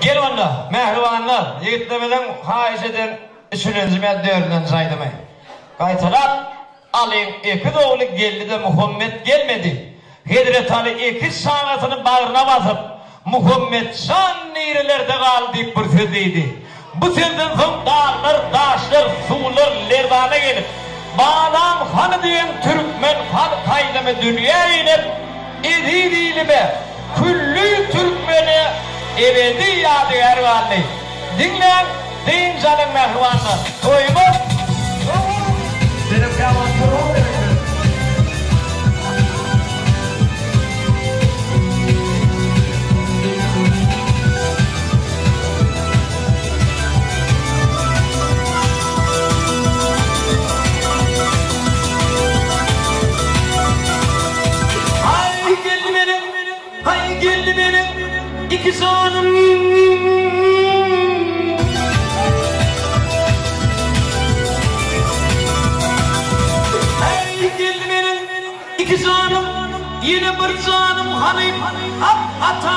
Gel valla, mehribanlar, yigitlemeden haiş eden üçüncü dördünden saydımay. Kaytalar, alayım iki doğulu geldi de Muhammed gelmedi. Hedret Ali iki sanatını bağrına basıp, Muhammed san nerelerde kaldı deyip bir sözdeydi. Bu sözden son dağlar, taşlar, sular, lerdane gelip, Bağlam hanı diyen Türkmen halk kaydımı dünya inip, idi dilime, küllü Türkmeni, ebedi yadigar valli. Dinlen, deyin canım mehribanlar. Doymaz. Benim kavan kurul verin. Hay geldi benim iki sonum. Hay geldi benim iki sonum. Yine bir sonum hanım hap ata.